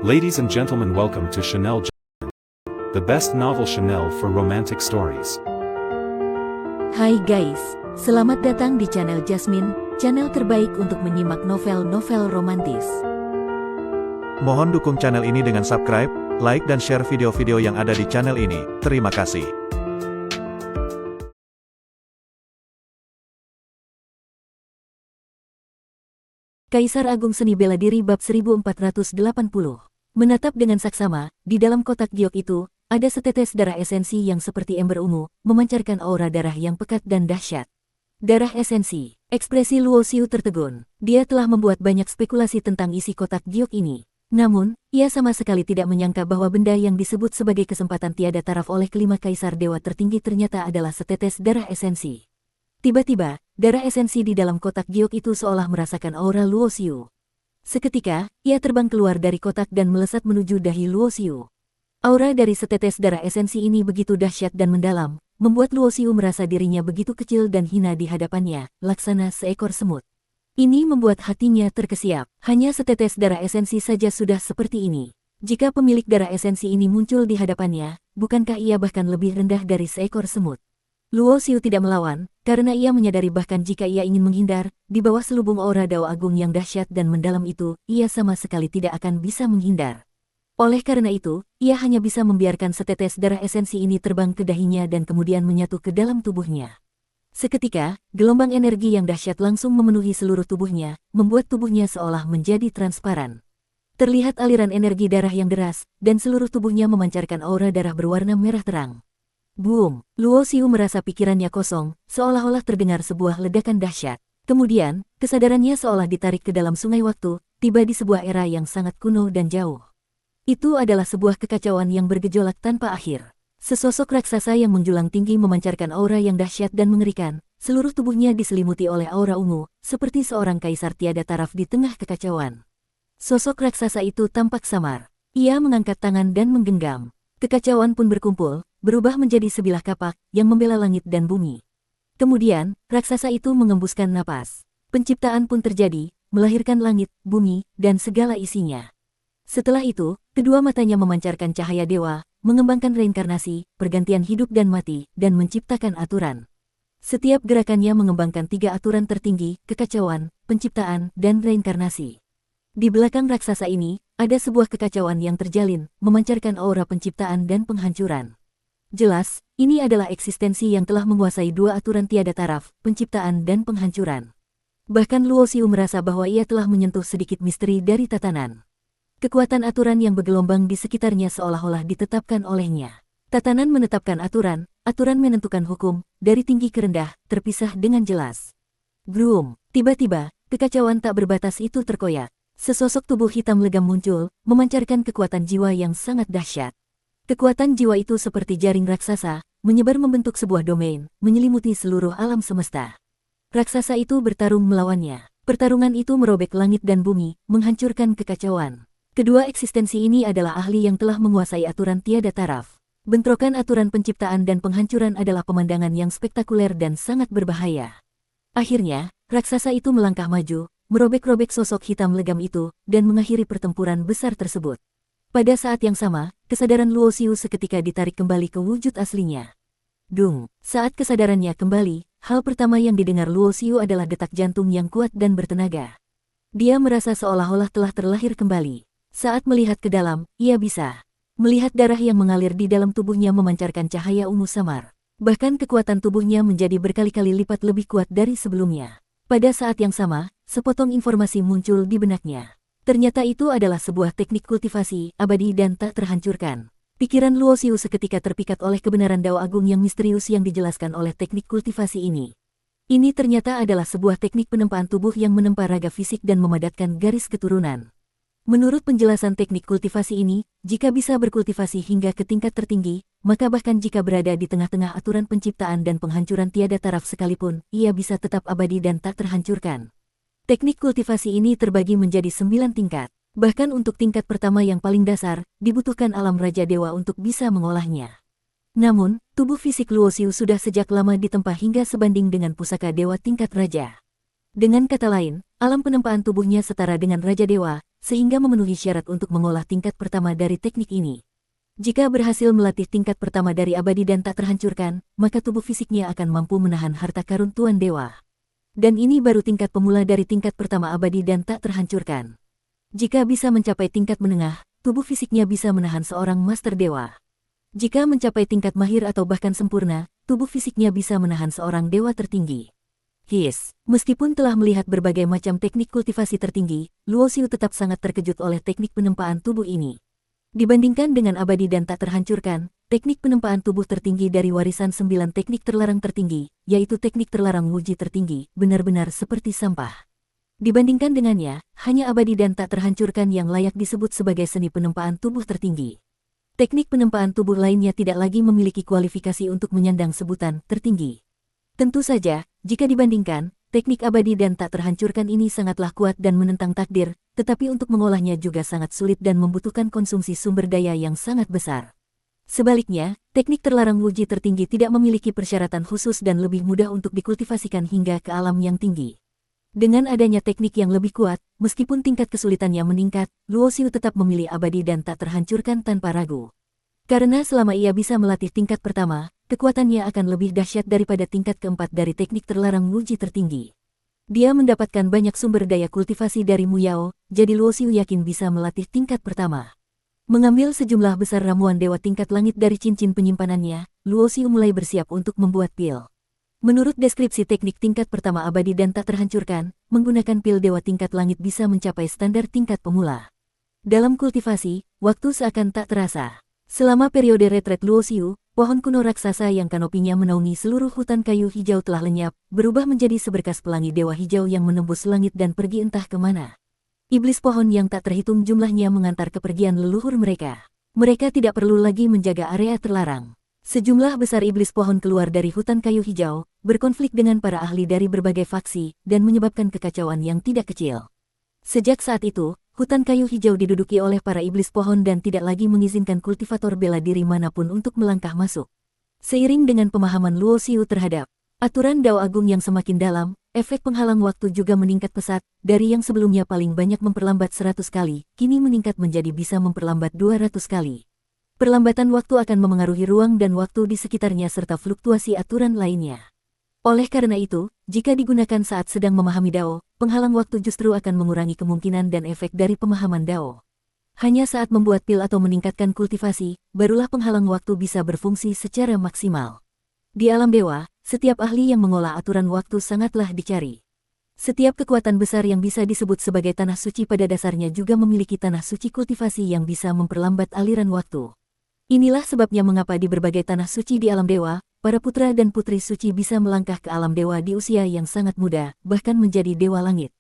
Ladies and gentlemen, welcome to Chanel, the best novel Chanel for romantic stories. Hai guys, selamat datang di channel Jasmine, channel terbaik untuk menyimak novel-novel romantis. Mohon dukung channel ini dengan subscribe, like dan share video-video yang ada di channel ini. Terima kasih. Kaisar Agung Seni Bela Diri bab 1480. Menatap dengan saksama, di dalam kotak giok itu, ada setetes darah esensi yang seperti ember ungu, memancarkan aura darah yang pekat dan dahsyat. Darah esensi. Ekspresi Luo Xiu tertegun. Dia telah membuat banyak spekulasi tentang isi kotak giok ini. Namun, ia sama sekali tidak menyangka bahwa benda yang disebut sebagai kesempatan tiada taraf oleh kelima kaisar dewa tertinggi ternyata adalah setetes darah esensi. Tiba-tiba, darah esensi di dalam kotak giok itu seolah merasakan aura Luo Xiu. Seketika, ia terbang keluar dari kotak dan melesat menuju dahi Luo Xiu. Aura dari setetes darah esensi ini begitu dahsyat dan mendalam, membuat Luo Xiu merasa dirinya begitu kecil dan hina di hadapannya, laksana seekor semut. Ini membuat hatinya terkesiap. Hanya setetes darah esensi saja sudah seperti ini. Jika pemilik darah esensi ini muncul di hadapannya, bukankah ia bahkan lebih rendah dari seekor semut? Luo Xiu tidak melawan, karena ia menyadari bahkan jika ia ingin menghindar, di bawah selubung aura Dao Agung yang dahsyat dan mendalam itu, ia sama sekali tidak akan bisa menghindar. Oleh karena itu, ia hanya bisa membiarkan setetes darah esensi ini terbang ke dahinya dan kemudian menyatu ke dalam tubuhnya. Seketika, gelombang energi yang dahsyat langsung memenuhi seluruh tubuhnya, membuat tubuhnya seolah menjadi transparan. Terlihat aliran energi darah yang deras, dan seluruh tubuhnya memancarkan aura darah berwarna merah terang. Boom! Luo Xiu merasa pikirannya kosong, seolah-olah terdengar sebuah ledakan dahsyat. Kemudian, kesadarannya seolah ditarik ke dalam sungai waktu, tiba di sebuah era yang sangat kuno dan jauh. Itu adalah sebuah kekacauan yang bergejolak tanpa akhir. Sesosok raksasa yang menjulang tinggi memancarkan aura yang dahsyat dan mengerikan, seluruh tubuhnya diselimuti oleh aura ungu, seperti seorang kaisar tiada taraf di tengah kekacauan. Sosok raksasa itu tampak samar. Ia mengangkat tangan dan menggenggam. Kekacauan pun berkumpul, berubah menjadi sebilah kapak yang membela langit dan bumi. Kemudian, raksasa itu mengembuskan napas. Penciptaan pun terjadi, melahirkan langit, bumi, dan segala isinya. Setelah itu, kedua matanya memancarkan cahaya dewa, mengembangkan reinkarnasi, pergantian hidup dan mati, dan menciptakan aturan. Setiap gerakannya mengembangkan 3 aturan tertinggi, kekacauan, penciptaan, dan reinkarnasi. Di belakang raksasa ini, ada sebuah kekacauan yang terjalin, memancarkan aura penciptaan dan penghancuran. Jelas, ini adalah eksistensi yang telah menguasai 2 aturan tiada taraf, penciptaan dan penghancuran. Bahkan Luo Xiu merasa bahwa ia telah menyentuh sedikit misteri dari tatanan. Kekuatan aturan yang bergelombang di sekitarnya seolah-olah ditetapkan olehnya. Tatanan menetapkan aturan, aturan menentukan hukum, dari tinggi ke rendah, terpisah dengan jelas. Groom! Tiba-tiba, kekacauan tak berbatas itu terkoyak. Sesosok tubuh hitam legam muncul, memancarkan kekuatan jiwa yang sangat dahsyat. Kekuatan jiwa itu seperti jaring raksasa, menyebar membentuk sebuah domain, menyelimuti seluruh alam semesta. Raksasa itu bertarung melawannya. Pertarungan itu merobek langit dan bumi, menghancurkan kekacauan. Kedua eksistensi ini adalah ahli yang telah menguasai aturan tiada taraf. Bentrokan aturan penciptaan dan penghancuran adalah pemandangan yang spektakuler dan sangat berbahaya. Akhirnya, raksasa itu melangkah maju, merobek-robek sosok hitam legam itu, dan mengakhiri pertempuran besar tersebut. Pada saat yang sama, kesadaran Luo Xiu seketika ditarik kembali ke wujud aslinya. Dung! Saat kesadarannya kembali, hal pertama yang didengar Luo Xiu adalah detak jantung yang kuat dan bertenaga. Dia merasa seolah-olah telah terlahir kembali. Saat melihat ke dalam, ia bisa melihat darah yang mengalir di dalam tubuhnya memancarkan cahaya ungu samar. Bahkan kekuatan tubuhnya menjadi berkali-kali lipat lebih kuat dari sebelumnya. Pada saat yang sama, sepotong informasi muncul di benaknya. Ternyata itu adalah sebuah teknik kultivasi, abadi dan tak terhancurkan. Pikiran Luo Xiu seketika terpikat oleh kebenaran Dao Agung yang misterius yang dijelaskan oleh teknik kultivasi ini. Ini ternyata adalah sebuah teknik penempaan tubuh yang menempa raga fisik dan memadatkan garis keturunan. Menurut penjelasan teknik kultivasi ini, jika bisa berkultivasi hingga ke tingkat tertinggi, maka bahkan jika berada di tengah-tengah aturan penciptaan dan penghancuran tiada taraf sekalipun, ia bisa tetap abadi dan tak terhancurkan. Teknik kultivasi ini terbagi menjadi 9 tingkat. Bahkan untuk tingkat pertama yang paling dasar, dibutuhkan alam Raja Dewa untuk bisa mengolahnya. Namun, tubuh fisik Luo Xiu sudah sejak lama ditempa hingga sebanding dengan pusaka dewa tingkat raja. Dengan kata lain, alam penempaan tubuhnya setara dengan Raja Dewa, sehingga memenuhi syarat untuk mengolah tingkat pertama dari teknik ini. Jika berhasil melatih tingkat pertama dari abadi dan tak terhancurkan, maka tubuh fisiknya akan mampu menahan harta karun Tuan Dewa. Dan ini baru tingkat pemula dari tingkat pertama abadi dan tak terhancurkan. Jika bisa mencapai tingkat menengah, tubuh fisiknya bisa menahan seorang Master Dewa. Jika mencapai tingkat mahir atau bahkan sempurna, tubuh fisiknya bisa menahan seorang dewa tertinggi. Meskipun telah melihat berbagai macam teknik kultivasi tertinggi, Luo Xiu tetap sangat terkejut oleh teknik penempaan tubuh ini. Dibandingkan dengan abadi dan tak terhancurkan, teknik penempaan tubuh tertinggi dari warisan 9 teknik terlarang tertinggi, yaitu teknik terlarang Wuji tertinggi, benar-benar seperti sampah. Dibandingkan dengannya, hanya abadi dan tak terhancurkan yang layak disebut sebagai seni penempaan tubuh tertinggi. Teknik penempaan tubuh lainnya tidak lagi memiliki kualifikasi untuk menyandang sebutan tertinggi. Tentu saja, jika dibandingkan, teknik abadi dan tak terhancurkan ini sangatlah kuat dan menentang takdir, tetapi untuk mengolahnya juga sangat sulit dan membutuhkan konsumsi sumber daya yang sangat besar. Sebaliknya, teknik terlarang Wuji tertinggi tidak memiliki persyaratan khusus dan lebih mudah untuk dikultivasikan hingga ke alam yang tinggi. Dengan adanya teknik yang lebih kuat, meskipun tingkat kesulitannya meningkat, Luo Xiu tetap memilih abadi dan tak terhancurkan tanpa ragu. Karena selama ia bisa melatih tingkat pertama, kekuatannya akan lebih dahsyat daripada tingkat keempat dari teknik terlarang Wuji tertinggi. Dia mendapatkan banyak sumber daya kultivasi dari Mu Yao, jadi Luo Xiu yakin bisa melatih tingkat pertama. Mengambil sejumlah besar ramuan dewa tingkat langit dari cincin penyimpanannya, Luo Xiu mulai bersiap untuk membuat pil. Menurut deskripsi teknik tingkat pertama abadi dan tak terhancurkan, menggunakan pil dewa tingkat langit bisa mencapai standar tingkat pemula. Dalam kultivasi, waktu seakan tak terasa. Selama periode retret Luo Xiu, pohon kuno raksasa yang kanopinya menaungi seluruh hutan kayu hijau telah lenyap, berubah menjadi seberkas pelangi dewa hijau yang menembus langit dan pergi entah kemana. Iblis pohon yang tak terhitung jumlahnya mengantar kepergian leluhur mereka. Mereka tidak perlu lagi menjaga area terlarang. Sejumlah besar iblis pohon keluar dari hutan kayu hijau, berkonflik dengan para ahli dari berbagai faksi, dan menyebabkan kekacauan yang tidak kecil. Sejak saat itu, hutan kayu hijau diduduki oleh para iblis pohon dan tidak lagi mengizinkan kultivator bela diri manapun untuk melangkah masuk. Seiring dengan pemahaman Luo Xiu terhadap aturan Dao Agung yang semakin dalam, efek penghalang waktu juga meningkat pesat, dari yang sebelumnya paling banyak memperlambat 100 kali, kini meningkat menjadi bisa memperlambat 200 kali. Perlambatan waktu akan memengaruhi ruang dan waktu di sekitarnya serta fluktuasi aturan lainnya. Oleh karena itu, jika digunakan saat sedang memahami Dao, penghalang waktu justru akan mengurangi kemungkinan dan efek dari pemahaman Dao. Hanya saat membuat pil atau meningkatkan kultivasi, barulah penghalang waktu bisa berfungsi secara maksimal. Di alam dewa, setiap ahli yang mengolah aturan waktu sangatlah dicari. Setiap kekuatan besar yang bisa disebut sebagai tanah suci pada dasarnya juga memiliki tanah suci kultivasi yang bisa memperlambat aliran waktu. Inilah sebabnya mengapa di berbagai tanah suci di alam dewa, para putra dan putri suci bisa melangkah ke alam dewa di usia yang sangat muda, bahkan menjadi dewa langit.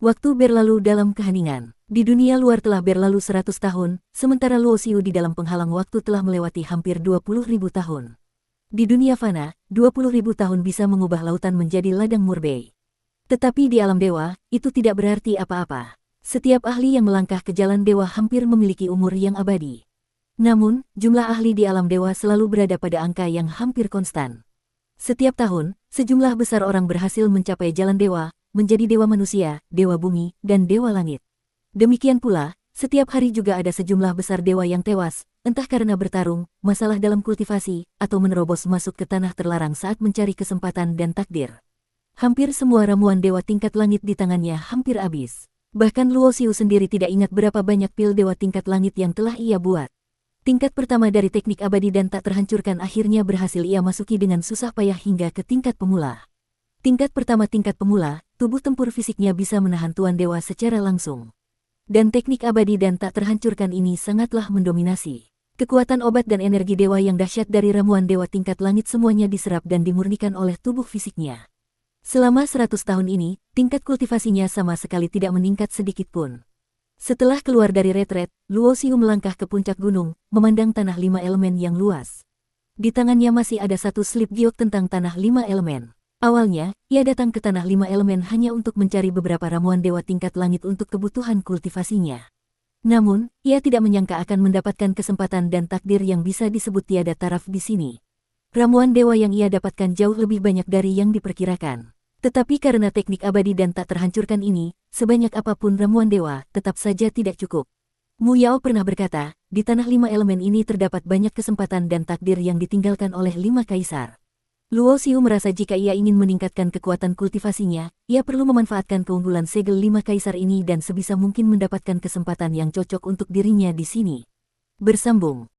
Waktu berlalu dalam keheningan. Di dunia luar telah berlalu 100 tahun, sementara Luo Xiu di dalam penghalang waktu telah melewati hampir 20.000 tahun. Di dunia fana, 20.000 tahun bisa mengubah lautan menjadi ladang murbei. Tetapi di alam dewa, itu tidak berarti apa-apa. Setiap ahli yang melangkah ke jalan dewa hampir memiliki umur yang abadi. Namun, jumlah ahli di alam dewa selalu berada pada angka yang hampir konstan. Setiap tahun, sejumlah besar orang berhasil mencapai jalan dewa, menjadi dewa manusia, dewa bumi, dan dewa langit. Demikian pula, setiap hari juga ada sejumlah besar dewa yang tewas, entah karena bertarung, masalah dalam kultivasi, atau menerobos masuk ke tanah terlarang saat mencari kesempatan dan takdir. Hampir semua ramuan dewa tingkat langit di tangannya hampir habis. Bahkan Luo Xiu sendiri tidak ingat berapa banyak pil dewa tingkat langit yang telah ia buat. Tingkat pertama dari teknik abadi dan tak terhancurkan akhirnya berhasil ia masuki dengan susah payah hingga ke tingkat pemula. Tingkat pertama tingkat pemula, tubuh tempur fisiknya bisa menahan Tuan Dewa secara langsung. Dan teknik abadi dan tak terhancurkan ini sangatlah mendominasi. Kekuatan obat dan energi dewa yang dahsyat dari ramuan dewa tingkat langit semuanya diserap dan dimurnikan oleh tubuh fisiknya. Selama 100 tahun ini, tingkat kultivasinya sama sekali tidak meningkat sedikit pun. Setelah keluar dari retret, Luo Xiu melangkah ke puncak gunung, memandang tanah 5 elemen yang luas. Di tangannya masih ada satu slip giok tentang tanah 5 elemen. Awalnya, ia datang ke tanah 5 elemen hanya untuk mencari beberapa ramuan dewa tingkat langit untuk kebutuhan kultivasinya. Namun, ia tidak menyangka akan mendapatkan kesempatan dan takdir yang bisa disebut tiada taraf di sini. Ramuan dewa yang ia dapatkan jauh lebih banyak dari yang diperkirakan. Tetapi karena teknik abadi dan tak terhancurkan ini, sebanyak apapun ramuan dewa, tetap saja tidak cukup. Mu Yao pernah berkata, di tanah 5 elemen ini terdapat banyak kesempatan dan takdir yang ditinggalkan oleh 5 kaisar. Luo Xiu merasa jika ia ingin meningkatkan kekuatan kultivasinya, ia perlu memanfaatkan keunggulan segel 5 kaisar ini dan sebisa mungkin mendapatkan kesempatan yang cocok untuk dirinya di sini. Bersambung.